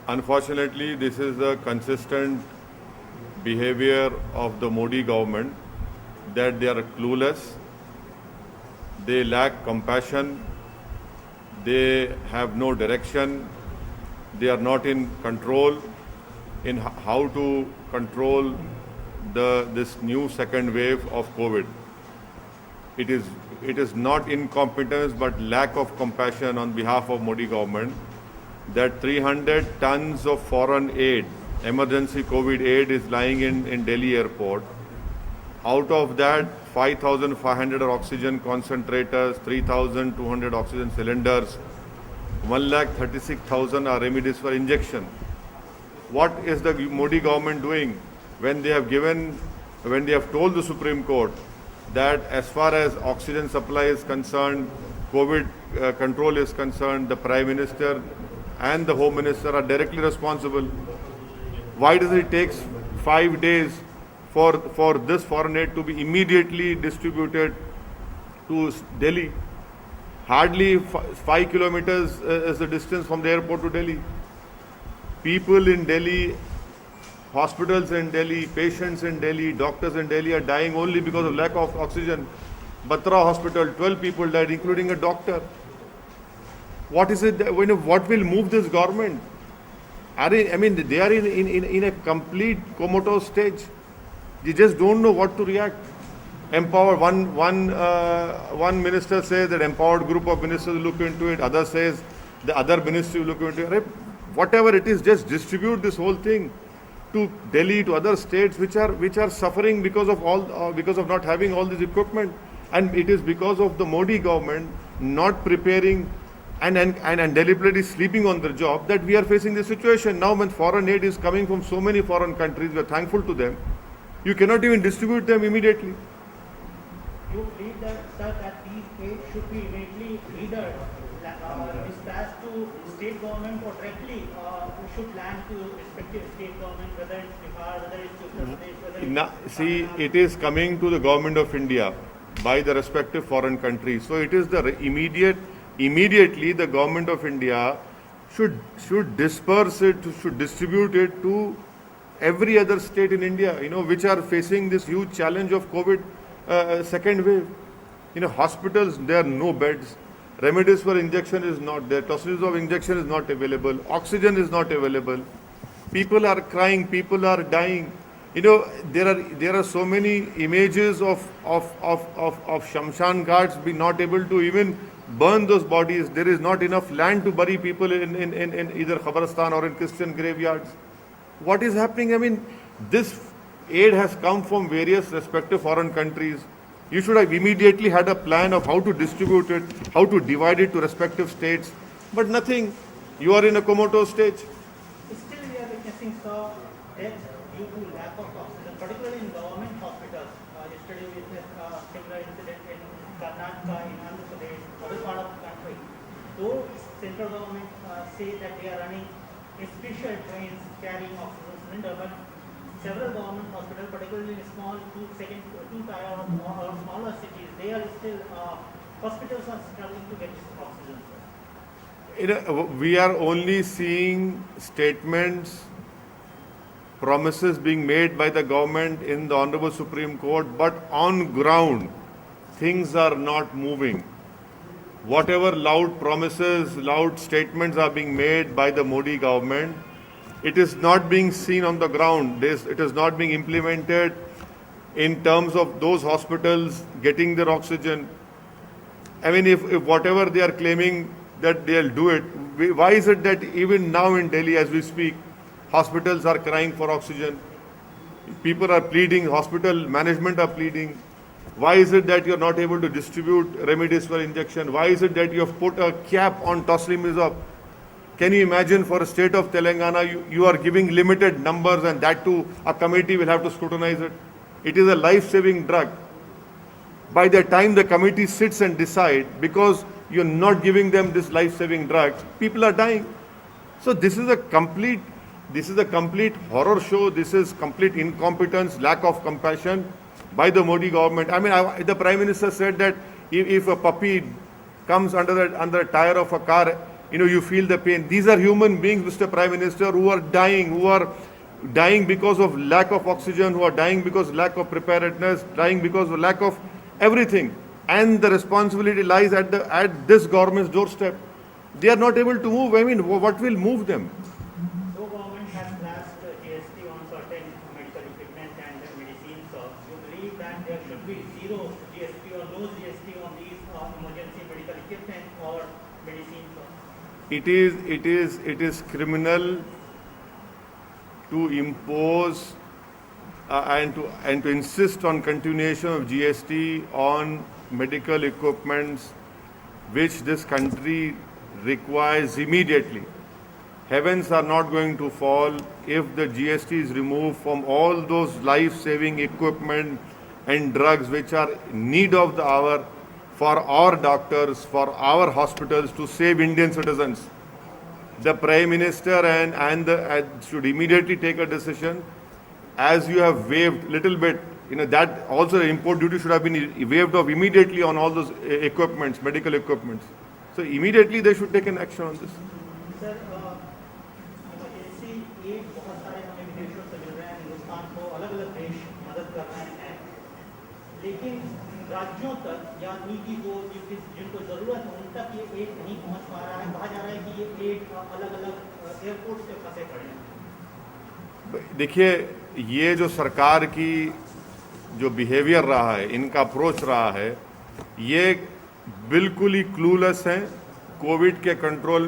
Unfortunately, this is the consistent behavior of the Modi government, that they are clueless, they lack compassion, they have no direction, they are not in control in how to control this new second wave of COVID. It is not incompetence but lack of compassion on behalf of Modi government that 300 tons of foreign aid, emergency COVID aid, is lying in Delhi airport. Out of that, 5,500 are oxygen concentrators, 3,200 oxygen cylinders, 1,36,000 are remdesivir injection. What is the Modi government doing when they have told the Supreme Court that as far as oxygen supply is concerned, COVID control is concerned, the Prime Minister and the Home Minister are directly responsible? Why does it take 5 days for this foreign aid to be immediately distributed to Delhi? Hardly 5 kilometers is the distance from the airport to Delhi. People in Delhi, hospitals in Delhi, patients in Delhi, doctors in Delhi are dying only because of lack of oxygen. Batra Hospital, 12 people died, including a doctor. What is it? What will move this government? They are in a complete comatose stage. They just don't know what to react. Empower one minister says that empowered group of ministers will look into it. Other says the other ministry will look into it. Whatever it is, just distribute this whole thing to Delhi, to other states which are suffering because of not having all this equipment. And it is because of the Modi government not preparing and deliberately sleeping on their job that we are facing this situation. Now when foreign aid is coming from so many foreign countries, we are thankful to them. You cannot even distribute them immediately. You believe that, sir, that these aid should be immediately either dispatched to state government or directly should land to respective state government, whether it's Bihar, whether it's Uttar Pradesh, whether it's See, it is coming to the government of India by the respective foreign countries. So it is the immediately the government of India should disperse it, should distribute it to every other state in India, which are facing this huge challenge of COVID second wave. Hospitals, there are no beds. Remdesivir injection is not there. Tocilizumab injection is not available. Oxygen is not available. People are crying. People are dying. There are so many images of Shamshan Ghats being not able to even burn those bodies. There is not enough land to bury people in either Khabristan or in Christian graveyards. What is happening? This aid has come from various respective foreign countries. You should have immediately had a plan of how to distribute it, how to divide it to respective states. But nothing. You are in a comatose stage. still we are witnessing deaths due to lack of oxygen, particularly in government hospitals. Yesterday we witnessed a similar incident in Karnataka, in Andhra Pradesh, other part of the country. Though central government say that they are running special trains carrying oxygen cylinder, but several government hospitals, particularly in small two-tier or smaller cities, they are still hospitals are struggling to get oxygen. We are only seeing statements, promises being made by the government in the Honorable Supreme Court, but on ground, things are not moving. Whatever loud promises, loud statements are being made by the Modi government, it is not being seen on the ground. It is not being implemented in terms of those hospitals getting their oxygen. If whatever they are claiming that they'll do it, why is it that even now in Delhi as we speak, hospitals are crying for oxygen? People are pleading, hospital management are pleading. Why is it that you're not able to distribute remdesivir injection? Why is it that you have put a cap on tocilizumab? Can you imagine for a state of Telangana, you are giving limited numbers and that too a committee will have to scrutinize it? It is a life-saving drug. By the time the committee sits and decide, because you're not giving them this life-saving drug, people are dying. So this is a complete horror show. This is complete incompetence, lack of compassion by the Modi government. The Prime Minister said that if a puppy comes under a tire of a car, you feel the pain. These are human beings, Mr. Prime Minister, who are dying because of lack of oxygen, who are dying because of lack of preparedness, dying because of lack of everything. And the responsibility lies at this government's doorstep. They are not able to move. I mean, what will move them? Though government has passed GST on certain medical equipment and medicines, you believe that there should be zero GST or no GST on these emergency medical equipment or medicines? It is criminal to impose and to insist on continuation of GST on medical equipments which this country requires immediately. Heavens are not going to fall if the GST is removed from all those life-saving equipment and drugs which are in need of the hour for our doctors, for our hospitals to save Indian citizens. The Prime Minister should immediately take a decision, as you have waived little bit. That also the import duty should have been waived off immediately on all those equipments, medical equipments. So immediately they should take an action on this. Sir emergency aid बहुत सारे हमें विदेशों से मिल रहे हैं, हिंदुस्तान को अलग अलग देश मदद कर रहे हैं, लेकिन राज्यों तक या नीति को जिनको जरूरत है उन तक ये एड नहीं पहुंच पा रहा है. कहा जा रहा है कि ये एड अलग अलग एयरपोर्ट से फंसे पड़े हैं. देखिए, ये जो सरकार की जो बिहेवियर रहा है, इनका अप्रोच रहा है, ये बिल्कुल ही क्लूलेस हैं. कोविड के कंट्रोल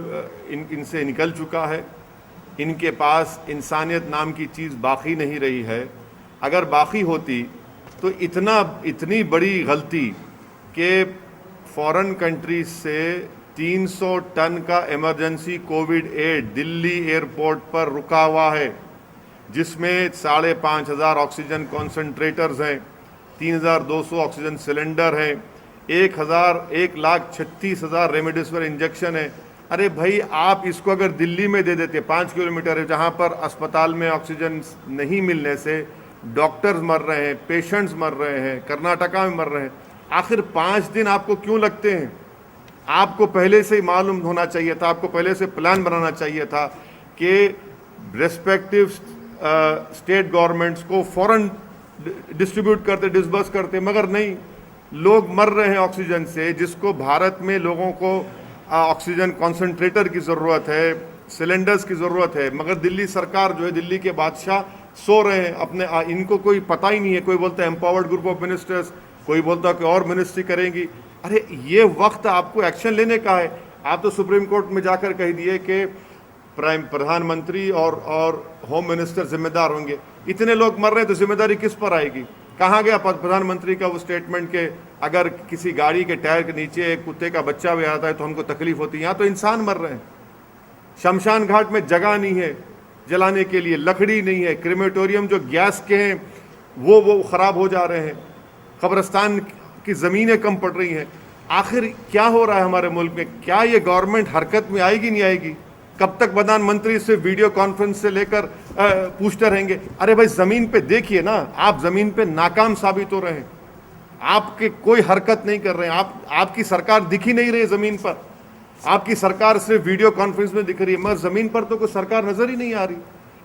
इनसे निकल चुका है. इनके पास इंसानियत नाम की चीज़ बाकी नहीं रही है. अगर बाकी होती तो इतनी बड़ी गलती कि फॉरेन कंट्रीज से 300 टन का emergency covid aid Delhi airport पर रुका हुआ है, जिसमें 5,500 ऑक्सीजन कॉन्सेंट्रेटर्स हैं, 3,200 ऑक्सीजन सिलेंडर हैं, 1,36,000 रेमडेसिविर इंजेक्शन है. अरे भाई, आप इसको अगर दिल्ली में दे देते, 5 किलोमीटर है जहाँ पर अस्पताल में ऑक्सीजन नहीं मिलने से डॉक्टर्स मर रहे हैं, पेशेंट्स मर रहे हैं, कर्नाटका में मर रहे हैं, आखिर 5 दिन आपको क्यों लगते हैं? आपको पहले से ही मालूम होना चाहिए था, आपको पहले से प्लान बनाना चाहिए था कि रेस्पेक्टिव स्टेट गवर्नमेंट्स को फौरन डिस्ट्रीब्यूट करते, डिसबर्स करते, मगर नहीं. लोग मर रहे हैं ऑक्सीजन से, जिसको भारत में लोगों को ऑक्सीजन कॉन्सेंट्रेटर की ज़रूरत है, सिलेंडर्स की ज़रूरत है, मगर दिल्ली सरकार जो है, दिल्ली के बादशाह सो रहे हैं अपने. इनको कोई पता ही नहीं है. कोई बोलता है एम्पावर्ड ग्रुप ऑफ मिनिस्टर्स, कोई बोलता है कि और मिनिस्ट्री करेंगी. अरे ये वक्त आपको एक्शन लेने का है. आप तो सुप्रीम कोर्ट में जाकर कह दिए कि प्रधानमंत्री और होम मिनिस्टर जिम्मेदार होंगे. इतने लोग मर रहे हैं तो जिम्मेदारी किस पर आएगी? कहाँ गया प्रधानमंत्री का वो स्टेटमेंट के अगर किसी गाड़ी के टायर के नीचे एक कुत्ते का बच्चा भी आता है तो हमको तकलीफ होती है? यहाँ तो इंसान मर रहे हैं. शमशान घाट में जगह नहीं है जलाने के लिए, लकड़ी नहीं है, क्रेमेटोरियम जो गैस के हैं वो ख़राब हो जा रहे हैं, कब्रिस्तान की ज़मीनें कम पड़ रही हैं. आखिर क्या हो रहा है हमारे मुल्क में? क्या ये गवर्नमेंट हरकत में आएगी नहीं आएगी? कब तक प्रधानमंत्री से वीडियो कॉन्फ्रेंस से लेकर पूछते रहेंगे? अरे भाई, ज़मीन पे देखिए ना, आप ज़मीन पे नाकाम साबित हो रहे हैं. आपके कोई हरकत नहीं कर रहे हैं. आपकी सरकार दिख ही नहीं रही ज़मीन पर. आपकी सरकार सिर्फ वीडियो कॉन्फ्रेंस में दिख रही है, मगर ज़मीन पर तो कोई सरकार नज़र ही नहीं आ रही.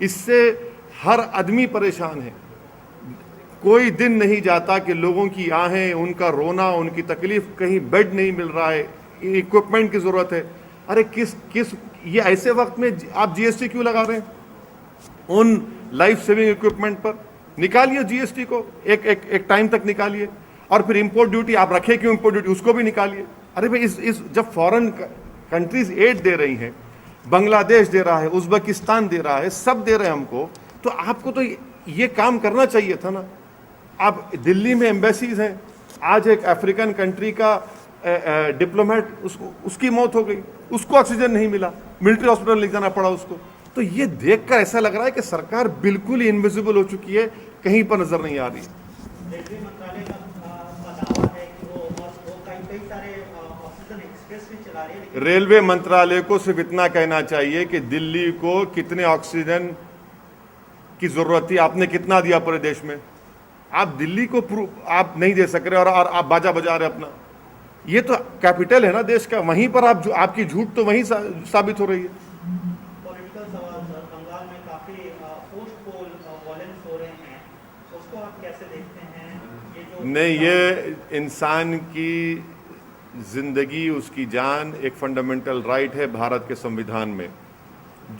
इससे हर आदमी परेशान है. कोई दिन नहीं जाता कि लोगों की आहें, उनका रोना, उनकी तकलीफ, कहीं बेड नहीं मिल रहा है, इक्विपमेंट की ज़रूरत है. अरे किस ये ऐसे वक्त में आप जीएसटी क्यों लगा रहे हैं उन लाइफ सेविंग इक्विपमेंट पर? निकालिए जीएसटी को, एक टाइम तक निकालिए. और फिर इंपोर्ट ड्यूटी आप रखे क्यों? इंपोर्ट ड्यूटी उसको भी निकालिए. अरे भाई, इस जब फॉरेन कंट्रीज एड दे रही हैं, बांग्लादेश दे रहा है, उज्बेकिस्तान दे रहा है, सब दे रहे हैं हमको, तो आपको तो ये काम करना चाहिए था ना. आप दिल्ली में एम्बेसीज हैं. आज एक अफ्रीकन कंट्री का डिप्लोमेट, उसकी मौत हो गई, उसको ऑक्सीजन नहीं मिला, मिलिट्री हॉस्पिटल ले जाना पड़ा उसको. तो ये देखकर ऐसा लग रहा है कि सरकार बिल्कुल ही इनविजिबल हो चुकी है, कहीं पर नजर नहीं आ रही. रेलवे मंत्रालय का दावा है कि वो कई सारे ऑक्सीजन एक्सप्रेस भी चला रही है. रेलवे मंत्रालय को सिर्फ इतना कहना चाहिए कि दिल्ली को कितने ऑक्सीजन की जरूरत थी, आपने कितना दिया पूरे देश में. आप दिल्ली को आप नहीं दे सक रहे और आप बाजा बजा रहे अपना. ये तो कैपिटल है ना देश का, वहीं पर आपकी झूठ तो वहीं साबित हो रही है। पॉलिटिकल सवाल सर, बंगाल में काफी पोस्ट पोल वॉयलेंस हो रहे हैं, उसको आप कैसे देखते हैं? ये जो नहीं, ये इंसान की जिंदगी, उसकी जान एक फंडामेंटल राइट है भारत के संविधान में।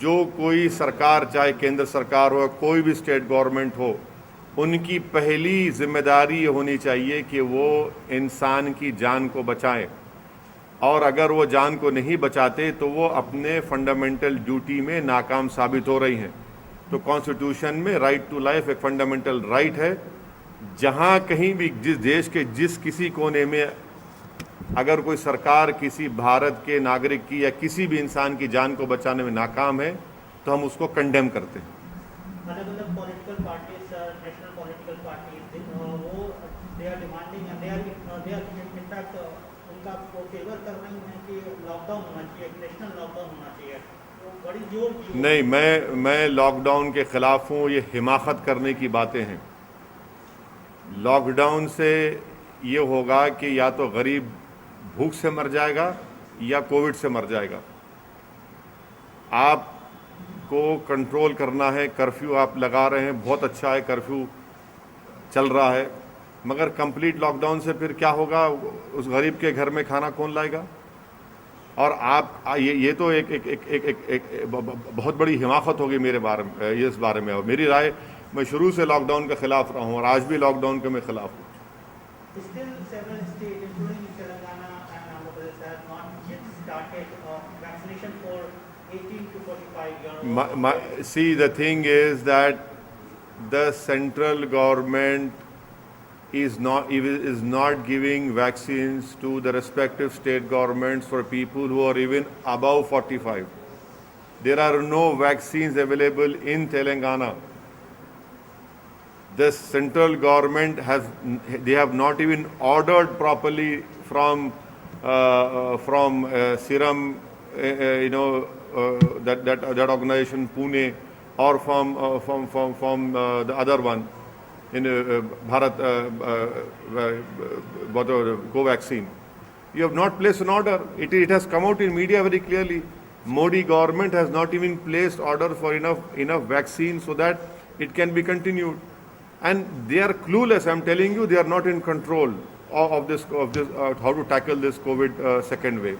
जो कोई सरकार, चाहे केंद्र सरकार हो, कोई भी स्टेट गवर्नमेंट हो, उनकी पहली जिम्मेदारी ये होनी चाहिए कि वो इंसान की जान को बचाएं, और अगर वो जान को नहीं बचाते तो वो अपने फंडामेंटल ड्यूटी में नाकाम साबित हो रही हैं। तो कॉन्स्टिट्यूशन में राइट टू लाइफ एक फंडामेंटल राइट है। जहाँ कहीं भी जिस देश के जिस किसी कोने में अगर कोई सरकार किसी भारत के नागरिक की या किसी भी इंसान की जान को बचाने में नाकाम है तो हम उसको कंडेम करते हैं। अलग अलग political parties, national political parties, वो they are demanding and they are in fact उनका फेवर कर रही हैं कि लॉकडाउन होना चाहिए, नेशनल लॉकडाउन होना चाहिए। तो बड़ी जोर नहीं, मैं लॉकडाउन के खिलाफ हूँ। ये हिमाकत करने की बातें हैं। लॉकडाउन से ये होगा कि या तो गरीब भूख से मर जाएगा या कोविड से मर जाएगा। आपको कंट्रोल करना है। कर्फ्यू आप लगा रहे हैं, बहुत अच्छा है, कर्फ्यू चल रहा है, मगर कंप्लीट लॉकडाउन से फिर क्या होगा? उस गरीब के घर में खाना कौन लाएगा? और आप ये तो एक बहुत बड़ी हिमाकत होगी मेरे बारे में, ये इस बारे में। और मेरी राय, मैं शुरू से लॉकडाउन के खिलाफ रहा हूँ और आज भी लॉकडाउन के मैं खिलाफ हूँ। Still, several states, including Telangana and Andhra Pradesh, have not yet started vaccination for 18 to 45-year-olds. See, the thing is that the central government is not giving vaccines to the respective state governments for people who are even above 45. There are no vaccines available in Telangana. The central government they have not even ordered properly from Serum, that organization Pune, or from the other one in Bharat, Covaxin. You have not placed an order. It has come out in media very clearly. Modi government has not even placed order for enough vaccine so that it can be continued. And they are clueless. I'm telling you, they are not in control of this how to tackle this COVID second wave.